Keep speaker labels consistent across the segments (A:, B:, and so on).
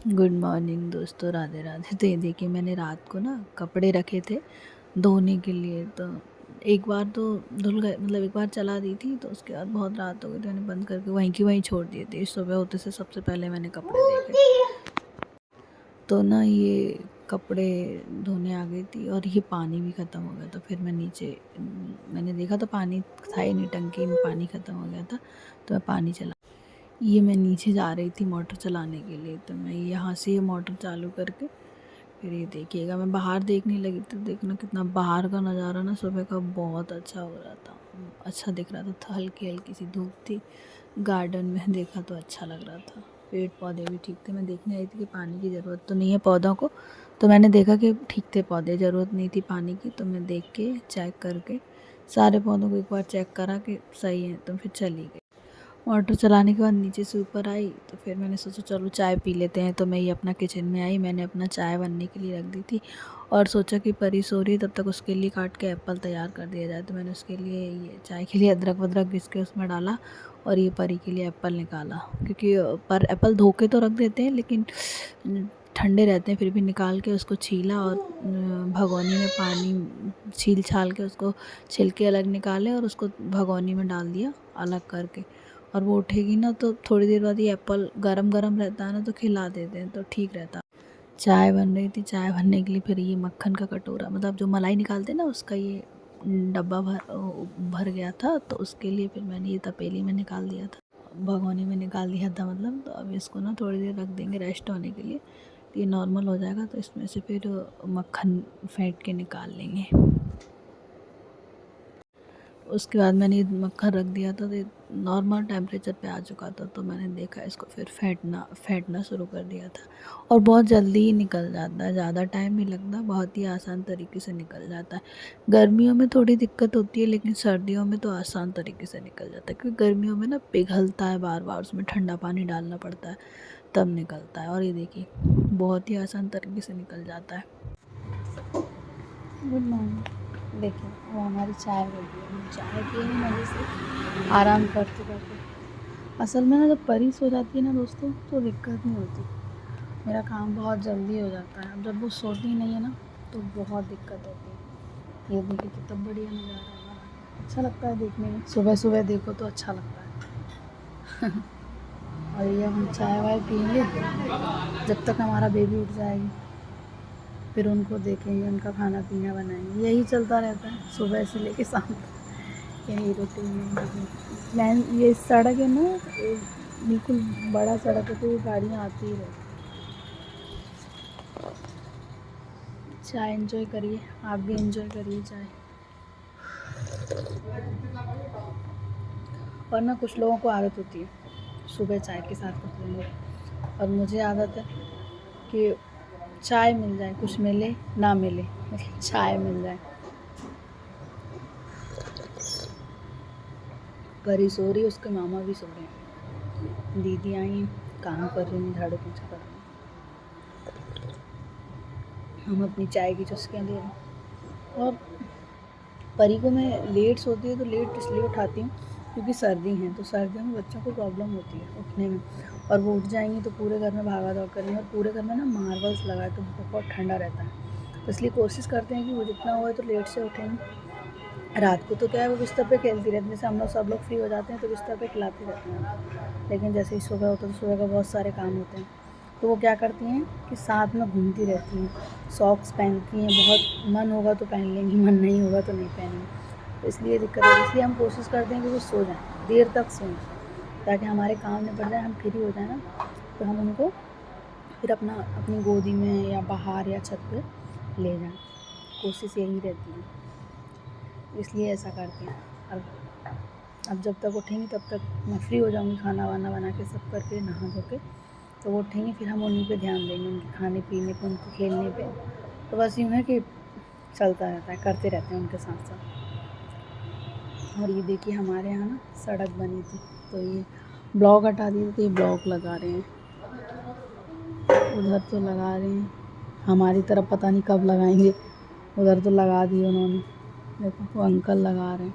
A: Good morning दोस्तों, राधे राधे। तो ये देखिए, मैंने रात को ना कपड़े रखे थे धोने के लिए। तो एक बार तो धुल गए, मतलब एक बार चला दी थी, तो उसके बाद बहुत रात हो गई, तो मैंने बंद करके वहीं की वहीं छोड़ दिए थे। सुबह होते से सबसे पहले मैंने कपड़े देखे, तो ना ये कपड़े धोने आ गई थी और ये पानी भी ख़त्म हो गया था। फिर मैं नीचे मैंने देखा तो पानी था ही नहीं, टंकी में पानी ख़त्म हो गया था। तो मैं पानी चला ये मैं नीचे जा रही थी मोटर चलाने के लिए, तो मैं यहाँ से ये मोटर चालू करके फिर ये देखिएगा, मैं बाहर देखने लगी तो देखना कितना बाहर का नज़ारा ना सुबह का बहुत अच्छा हो रहा था। अच्छा दिख रहा था, हल्की हल्की सी धूप थी। गार्डन में देखा तो अच्छा लग रहा था। पेड़ पौधे भी ठीक थे। मैं देखने आई थी कि पानी की ज़रूरत तो नहीं है पौधों को, तो मैंने देखा कि ठीक थे पौधे, ज़रूरत नहीं थी पानी की। तो मैं देख के चेक करके सारे पौधों को एक बार चेक करा कि सही है, तो फिर चली गई। मोटर चलाने के बाद नीचे से ऊपर आई, तो फिर मैंने सोचा चलो चाय पी लेते हैं। तो मैं ये अपना किचन में आई, मैंने अपना चाय बनने के लिए रख दी थी और सोचा कि परी सो रही है, तब तक उसके लिए काट के एप्पल तैयार कर दिया जाए। तो मैंने उसके लिए ये चाय के लिए अदरक वदरक घिस के उसमें डाला और ये परी के लिए एप्पल निकाला, क्योंकि पर एप्पल धो के तो रख देते हैं लेकिन ठंडे रहते हैं। फिर भी निकाल के उसको छीला और भगोनी में पानी छील छाल के उसको छिलके अलग निकाले और उसको भगोनी में डाल दिया अलग करके। और वो उठेगी ना तो थोड़ी देर बाद ये एप्पल गरम गरम रहता है ना, तो खिला देते हैं तो ठीक रहता। चाय बन रही थी, चाय बनने के लिए फिर ये मक्खन का कटोरा, मतलब जो मलाई निकालते हैं ना उसका ये डब्बा भर गया था, तो उसके लिए फिर मैंने ये तपेली में निकाल दिया था, भगोनी में निकाल दिया था मतलब। तो अब इसको ना थोड़ी देर रख देंगे रेस्ट होने के लिए, तो ये नॉर्मल हो जाएगा। तो इसमें से फिर मक्खन फेंट के निकाल लेंगे। उसके बाद मैंने ये मक्खन रख दिया था, तो नॉर्मल टेम्परेचर पे आ चुका था। तो मैंने देखा इसको फिर फेंटना शुरू कर दिया था और बहुत जल्दी ही निकल जाता है, ज़्यादा टाइम नहीं लगता, बहुत ही आसान तरीके से निकल जाता है। गर्मियों में थोड़ी दिक्कत होती है, लेकिन सर्दियों में तो आसान तरीके से निकल जाता है, क्योंकि गर्मियों में ना पिघलता है बार बार, उसमें ठंडा पानी डालना पड़ता है तब निकलता है। और ये देखिए बहुत ही आसान तरीके से निकल जाता है। Good morning. देखिए अब हमारी चाय हो गई है, हम चाय पिएंगे मज़े से आराम करते करते। असल में ना जब परी सो जाती है ना दोस्तों, तो दिक्कत नहीं होती, मेरा काम बहुत जल्दी हो जाता है। अब जब वो सोती नहीं है ना, तो बहुत दिक्कत होती है। ये देखिए कितना बढ़िया नज़ारा हमारा, अच्छा लगता है देखने में, सुबह सुबह देखो तो अच्छा लगता है। और ये हम चाय वाय पिएंगे जब तक हमारा बेबी उठ जाएगी, फिर उनको देखेंगे, उनका खाना पीना बनाएंगे, यही चलता रहता है सुबह से लेके शाम तक, यही रूटीन है। प्लान ये सड़क है ना, बिल्कुल बड़ा सड़क है, तो ये गाड़ियाँ आती ही रहती। चाय एंजॉय करिए, आप भी एंजॉय करिए चाय। और ना कुछ लोगों को आदत होती है सुबह चाय के साथ कुछ लेने की, और मुझे आदत है कि चाय मिल जाए, कुछ मिले ना मिले, लेकिन चाय मिल जाए। परी सो रही है, उसके मामा भी सो रहे हैं, दीदी आई हैं, काम कर रही हैं, झाड़ू पोछा कर रही हैं, हम अपनी चाय की चुस्कियाँ ले रहे हैं। और परी को मैं लेट सोती है तो लेट इसलिए उठाती हूँ क्योंकि सर्दी है, तो सर्दियों में बच्चों को प्रॉब्लम होती है उठने में, और वो उठ जाएंगी तो पूरे घर में भागा दौड़ करेंगे, और पूरे घर में ना मार्बल्स लगाए तो बहुत ठंडा रहता है। तो इसलिए कोशिश करते हैं कि वो जितना हुआ तो लेट से उठेंगे। रात को तो क्या है, वो बिस्तर पे खेलती रहती है, जैसे हम लोग सब लोग फ्री हो जाते हैं तो बिस्तर पे खिलाते रहते हैं, लेकिन जैसे ही सुबह होता है तो सुबह का बहुत सारे काम होते हैं, तो वो क्या करती हैं कि साथ में घूमती रहती हैं, सॉक्स पहनती हैं, बहुत मन होगा तो पहन लेंगी, मन नहीं होगा तो नहीं पहनेंगी। तो इसलिए दिक्कत है, इसलिए हम कोशिश करते हैं कि वो सो जाएँ, देर तक सोएं, ताकि हमारे काम निपट जाए, हम फ्री हो जाए ना, तो हम उनको फिर अपनी गोदी में या बाहर या छत पे ले जाएं। कोशिश यही रहती है, इसलिए ऐसा करते हैं। अब जब तक उठेंगी तब तक मैं फ्री हो जाऊँगी, खाना वाना बना के सब करके नहा धो के, तो वो उठेंगी, फिर हम उन्हीं पे ध्यान देंगे, उनके खाने पीने पे, उनको खेलने पे। तो बस यूँ है कि चलता रहता है, करते रहते हैं उनके साथ साथ। और ये देखिए हमारे यहाँ ना सड़क बनी थी, तो ये ब्लॉक हटा दिए, तो ये ब्लॉक लगा रहे हैं, उधर तो लगा रहे हैं, हमारी तरफ पता नहीं कब लगाएंगे, उधर तो लगा दिए उन्होंने। देखो वो अंकल लगा रहे हैं।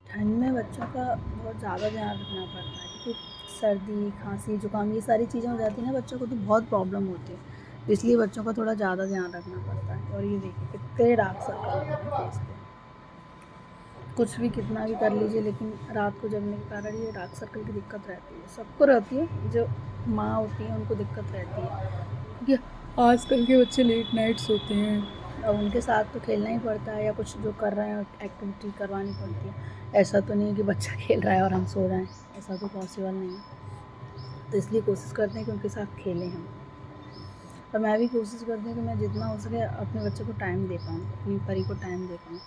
A: ठंड में बच्चों का बहुत ज़्यादा ध्यान रखना पड़ता है, क्योंकि सर्दी, खांसी, जुकाम ये सारी चीज़ें हो जाती हैं ना बच्चों को, तो बहुत प्रॉब्लम होती है। तो इसलिए बच्चों का थोड़ा ज़्यादा ध्यान रखना पड़ता है। और ये देखिए कितने डार्क सर्कल हो गए हैं फेस पे। कुछ भी कितना भी कर लीजिए, लेकिन रात को जगने के कारण ये डार्क सर्कल की दिक्कत रहती है, सबको रहती है। जो माँ होती हैं उनको दिक्कत रहती है, क्योंकि आजकल के बच्चे लेट नाइट सोते हैं और उनके साथ तो खेलना ही पड़ता है, या कुछ जो कर रहे हैं एक्टिविटी करवानी पड़ती है। ऐसा तो नहीं है कि बच्चा खेल रहा है और हम सो जाएं, ऐसा तो पॉसिबल नहीं है। तो इसलिए कोशिश करते हैं कि उनके साथ खेलें हम। और मैं भी कोशिश करती हूँ कि मैं जितना हो सके अपने बच्चे को टाइम दे पाऊँ, अपनी परी को टाइम दे पाऊँ,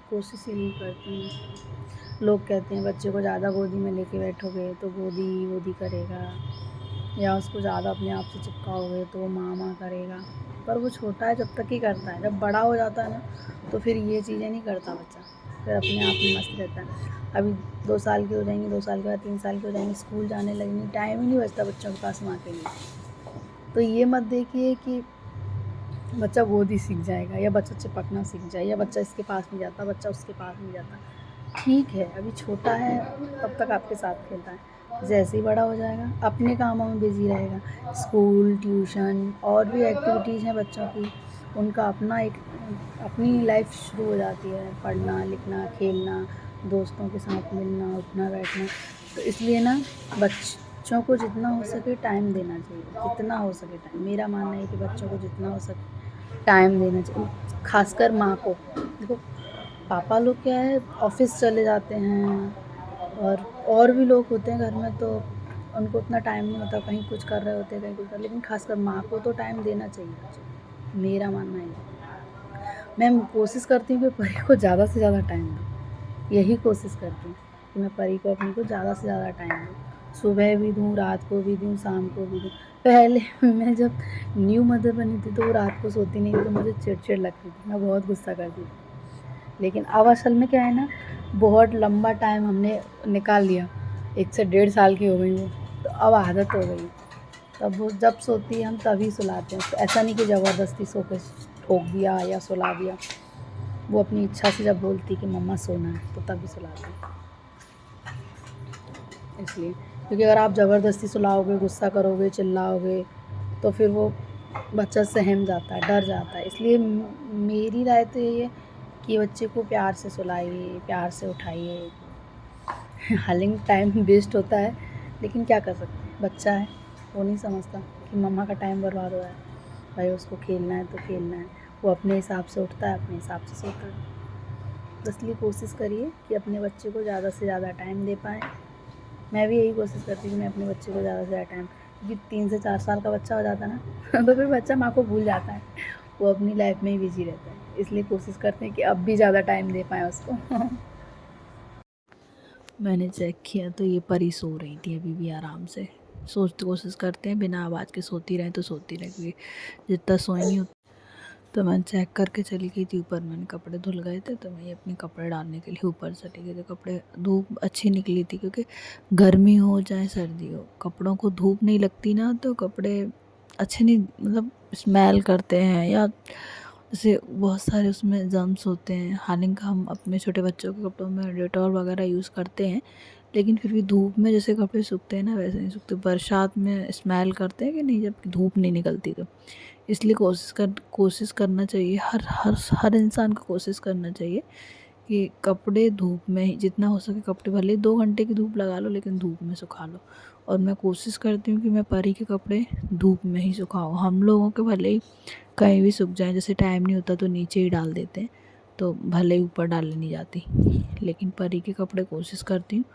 A: कोशिश यही करती हूँ। लोग कहते हैं बच्चे को ज़्यादा गोदी में लेके बैठोगे तो गोदी गोदी करेगा, या उसको ज़्यादा अपने आप से चिपकाओगे तो वो माँ माँ करेगा। पर वो छोटा है जब तक ही करता है, जब बड़ा हो जाता है ना तो फिर ये चीज़ें नहीं करता बच्चा, फिर अपने आप में मस्त रहता है। अभी 2 साल के हो जाएंगे, 2 साल के बाद 3 साल के हो जाएंगे, स्कूल जाने लगेंगे, टाइम ही नहीं बचता बच्चों के पास माँ के लिए। तो ये मत देखिए कि बच्चा गोदी सीख जाएगा, या बच्चा चिपकना सीख जाए, या बच्चा इसके पास नहीं जाता, बच्चा उसके पास नहीं जाता। ठीक है, अभी छोटा है तब तक आपके साथ खेलता है, जैसे ही बड़ा हो जाएगा अपने कामों में बिज़ी रहेगा। स्कूल, ट्यूशन और भी एक्टिविटीज़ हैं बच्चों की, उनका अपना एक अपनी लाइफ शुरू हो जाती है, पढ़ना, लिखना, खेलना, दोस्तों के साथ मिलना, उठना, बैठना। तो इसलिए ना बच्चों को जितना हो सके टाइम देना चाहिए, जितना हो सके टाइम। मेरा मानना है कि बच्चों को जितना हो सके टाइम देना चाहिए, ख़ासकर माँ को। देखो पापा लोग क्या है ऑफ़िस चले जाते हैं, और भी लोग होते हैं घर में, तो उनको उतना टाइम नहीं होता, कहीं कुछ कर रहे होते हैं, कहीं कुछ कर, लेकिन ख़ासकर माँ को तो टाइम देना चाहिए बच्चों को, मेरा मानना है। मैं कोशिश करती हूँ कि परी को ज़्यादा से ज़्यादा टाइम दूँ, यही कोशिश करती हूँ कि मैं परी को अपनी को ज़्यादा से ज़्यादा टाइम दूँ, सुबह भी दूँ, रात को भी दूँ, शाम को भी दूँ। पहले मैं जब न्यू मदर बनी थी तो वो रात को सोती नहीं थी, तो मुझे चिड़चिड़ लगती थी, मैं बहुत गुस्सा करती थी। लेकिन अब असल में क्या है ना, बहुत लंबा टाइम हमने निकाल लिया, 1 से 1.5 साल की हो गई वो, तो अब आदत हो गई। तब वो जब सोती है हम तभी सुलाते हैं, तो ऐसा नहीं कि ज़बरदस्ती सो के ठोक दिया या सुला दिया। वो अपनी इच्छा से जब बोलती कि मम्मा सोना है तो तभी सुलाते हैं। इसलिए क्योंकि अगर आप ज़बरदस्ती सुलाओगे, गुस्सा करोगे, चिल्लाओगे, तो फिर वो बच्चा सहम जाता है, डर जाता है। इसलिए मेरी राय तो यही है कि बच्चे को प्यार से सुलाइए, प्यार से उठाइए। हालांकि टाइम वेस्ट होता है, लेकिन क्या कर सकते हैं, बच्चा है, वो नहीं समझता कि मम्मा का टाइम बर्बाद हो रहा है। भाई उसको खेलना है तो खेलना है, वो अपने हिसाब से उठता है, अपने हिसाब से सोता है। तो इसलिए कोशिश करिए कि अपने बच्चे को ज़्यादा से ज़्यादा टाइम दे पाएँ। मैं भी यही कोशिश करती हूँ कि मैं अपने बच्चे को ज़्यादा से ज़्यादा टाइम, क्योंकि 3 से 4 साल का बच्चा हो जाता है ना तो फिर बच्चा माँ को भूल जाता है, वो अपनी लाइफ में ही बिज़ी रहता है। इसलिए कोशिश करते हैं कि अब भी ज़्यादा टाइम दे पाएँ उसको मैंने चेक किया तो ये परी सो रही थी अभी भी आराम से। सोचते कोशिश करते हैं बिना आवाज़ के सोती रहे तो सोती रहे, क्योंकि जितना सोएंगी तो मैं चेक करके चली गई थी ऊपर। मैंने कपड़े धुल गए थे तो मैं ये अपने कपड़े डालने के लिए ऊपर चली गई थी। कपड़े धूप अच्छी निकली थी, क्योंकि गर्मी हो चाहे सर्दी हो, कपड़ों को धूप नहीं लगती ना तो कपड़े अच्छे नहीं, मतलब स्मेल करते हैं, या जैसे बहुत सारे उसमें जर्म्स होते हैं। हालांकि हम अपने छोटे बच्चों के कपड़ों में डेटॉल वगैरह यूज़ करते हैं, लेकिन फिर भी धूप में जैसे कपड़े सूखते हैं ना वैसे नहीं सूखते। बरसात में स्मेल करते हैं कि नहीं, जब धूप नहीं निकलती तो। इसलिए कोशिश करना चाहिए, हर हर हर इंसान को कोशिश करना चाहिए कि कपड़े धूप में ही जितना हो सके, कपड़े भले ही 2 घंटे की धूप लगा लो लेकिन धूप में सुखा लो। और मैं कोशिश करती हूँ कि मैं परी के कपड़े धूप में ही सुखाऊँ। हम लोगों के भले ही कहीं भी सूख जाएँ, जैसे टाइम नहीं होता तो नीचे ही डाल देते हैं, तो भले ही ऊपर डालने नहीं जाती, लेकिन परी के कपड़े कोशिश करती हूँ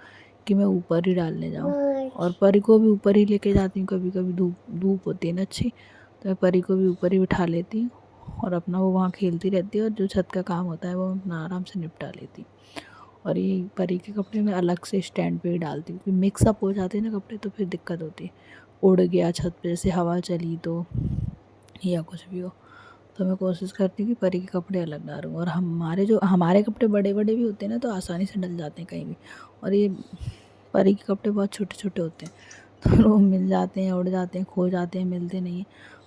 A: कि मैं ऊपर ही डालने जाऊँ। और परी को भी ऊपर ही लेके जाती हूँ, कभी कभी धूप होती है ना अच्छी, तो मैं परी को भी ऊपर ही बिठा लेती हूँ और अपना वो वहाँ खेलती रहती है, और जो छत का काम होता है वो अपना आराम से निपटा लेती हूँ। और ये परी के कपड़े मैं अलग से स्टैंड पे ही डालती हूँ, क्योंकि मिक्सअप हो जाते हैं ना कपड़े, तो फिर दिक्कत होती है। उड़ गया छत पे, जैसे हवा चली तो, या कुछ भी हो, तो मैं कोशिश करती हूँ कि परी के कपड़े अलग डालूँ। और हमारे कपड़े बड़े बड़े भी होते हैं ना, तो आसानी से डल जाते हैं कहीं भी, और ये परी के कपड़े बहुत छोटे छोटे होते हैं, तो वो मिल जाते हैं, उड़ जाते हैं, खो जाते हैं, मिलते नहीं हैं,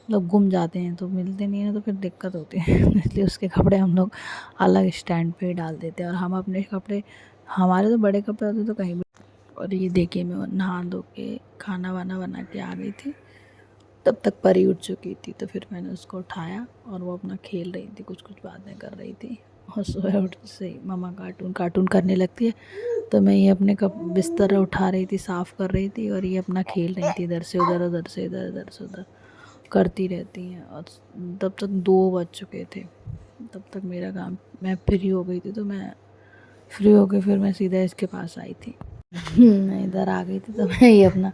A: मतलब गुम जाते हैं, तो मिलते नहीं हैं तो फिर दिक्कत होती है इसलिए उसके कपड़े हम लोग अलग स्टैंड पे ही डाल देते हैं। और हम अपने कपड़े हमारे तो बड़े कपड़े होते तो कहीं भी। और ये देखिए मैं नहा धो के खाना वाना बना के आ गई थी, तब तक परी उठ चुकी थी। तो फिर मैंने उसको उठाया और वो अपना खेल रही थी, कुछ कुछ बातें कर रही थी। और सुबह उठ से ही मम्मा कार्टून कार्टून करने लगती है, तो मैं ये अपने बिस्तर उठा रही थी, साफ़ कर रही थी, और ये अपना खेल रही थी, इधर से उधर, उधर से इधर, इधर से उधर करती रहती हैं। और तब तक 2 बज चुके थे। तब तक मेरा काम, मैं फ्री हो गई थी, तो मैं फ्री हो के फिर मैं सीधा इसके पास आई थी। मैं इधर आ गई थी, तो मैं ये अपना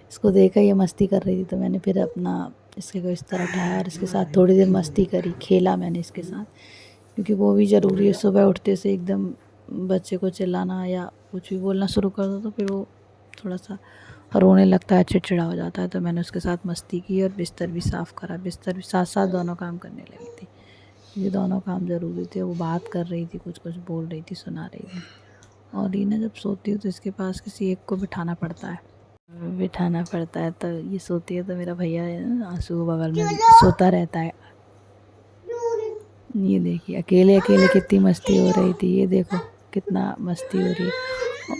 A: इसको देखा ये मस्ती कर रही थी, तो मैंने फिर अपना इसके को इस तरह उठाया और इसके साथ थोड़ी देर मस्ती करी, खेला मैंने इसके साथ, क्योंकि वो भी ज़रूरी है। सुबह उठते से एकदम बच्चे को चिल्लाना या कुछ भी बोलना शुरू कर दो तो फिर वो थोड़ा सा रोने लगता है, चिड़चिड़ा हो जाता है। तो मैंने उसके साथ मस्ती की और बिस्तर भी साफ़ करा, बिस्तर भी साथ साथ दोनों काम करने लगी थी। ये दोनों काम ज़रूरी थे। वो बात कर रही थी, कुछ कुछ बोल रही थी, सुना रही थी। और ये ना जब सोती हूँ तो इसके पास किसी एक को बिठाना पड़ता है। तो ये सोती है तो मेरा भैया है ना, आंसू बगल में सोता रहता है। ये देखिए अकेले अकेले कितनी मस्ती हो रही थी, ये देखो कितना मस्ती हो रही है।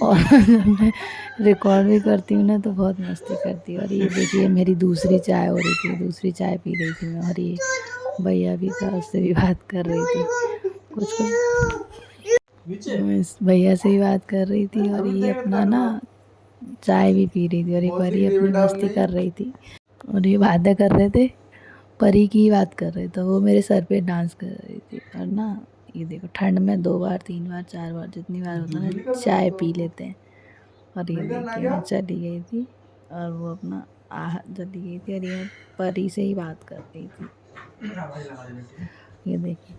A: और जब मैं रिकॉर्ड भी करती हूँ ना तो बहुत मस्ती करती है। और ये देखिए मेरी दूसरी चाय हो रही थी, दूसरी चाय पी रही थी मैं, और ये भैया भी था, उससे भी बात कर रही थी, कुछ कुछ मैं इस भैया से भी बात कर रही थी, और ये अपना ना चाय भी पी रही थी, और एक बार ये अपनी मस्ती कर रही थी। और ये बातें कर रहे थे, परी की बात कर रहे थे, वो मेरे सर पे डांस कर रही थी। और ना ये देखो ठंड में 2 बार 3 बार 4 बार जितनी बार होता है ना चाय पी लेते हैं। और ये देखिए मैं चली गई थी और वो अपना चली गई थी, और ये परी से ही बात कर रही थी। ये देखिए,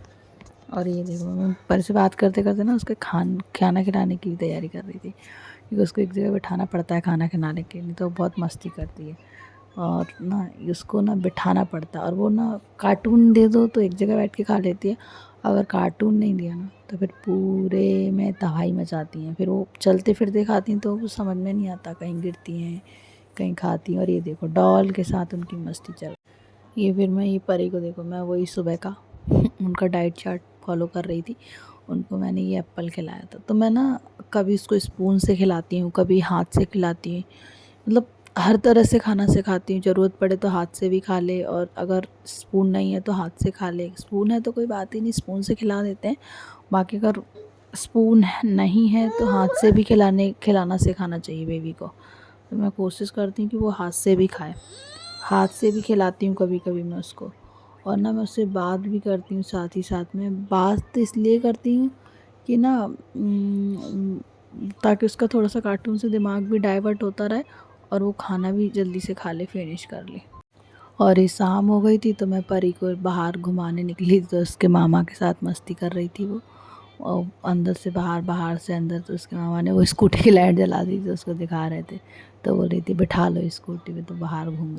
A: और ये देखो मैं परी से बात करते करते ना उसके खाना खिलाने की भी तैयारी कर रही थी, क्योंकि उसको एक जगह बिठाना पड़ता है खाना खिलाने के लिए, तो बहुत मस्ती करती है। और ना उसको ना बिठाना पड़ता है, और वो ना कार्टून दे दो तो एक जगह बैठ के खा लेती है, अगर कार्टून नहीं दिया ना तो फिर पूरे में तबाही मचाती हैं। फिर वो चलते फिरते खाती हैं तो वो समझ में नहीं आता, कहीं गिरती हैं कहीं खाती हैं। और ये देखो डॉल के साथ उनकी मस्ती चल, ये फिर मैं ये परी को देखो, मैं वही सुबह का उनका डाइट चार्ट फॉलो कर रही थी। उनको मैंने ये एप्पल खिलाया था, तो मैं ना कभी उसको स्पून से खिलाती हूँ, कभी हाथ से खिलाती हूँ, मतलब हर तरह से खाना सिखाती हूँ। ज़रूरत पड़े तो हाथ से भी खा ले, और अगर स्पून नहीं है तो हाथ से खा ले। स्पून है तो कोई बात ही नहीं, स्पून से खिला देते हैं। बाकी अगर स्पून नहीं है तो हाथ से भी खिलाना सिखाना चाहिए बेबी को। तो मैं कोशिश करती हूँ कि वो हाथ से भी खाए, हाथ से भी खिलाती हूँ कभी कभी मैं उसको। और ना मैं उससे बात भी करती हूँ, साथ ही साथ में बात तो इसलिए करती हूँ कि ना ताकि उसका थोड़ा सा कार्टून से दिमाग भी डाइवर्ट होता रहे, और वो खाना भी जल्दी से खा ले, फिनिश कर ले। और ये शाम हो गई थी तो मैं परी को बाहर घुमाने निकली, तो उसके मामा के साथ मस्ती कर रही थी वो, और अंदर से बाहर, बाहर से अंदर। तो उसके मामा ने वो स्कूटी की लाइट जला दी थी, उसको दिखा रहे थे, तो बोल रही थी बिठा लो स्कूटी पे, तो बाहर घूम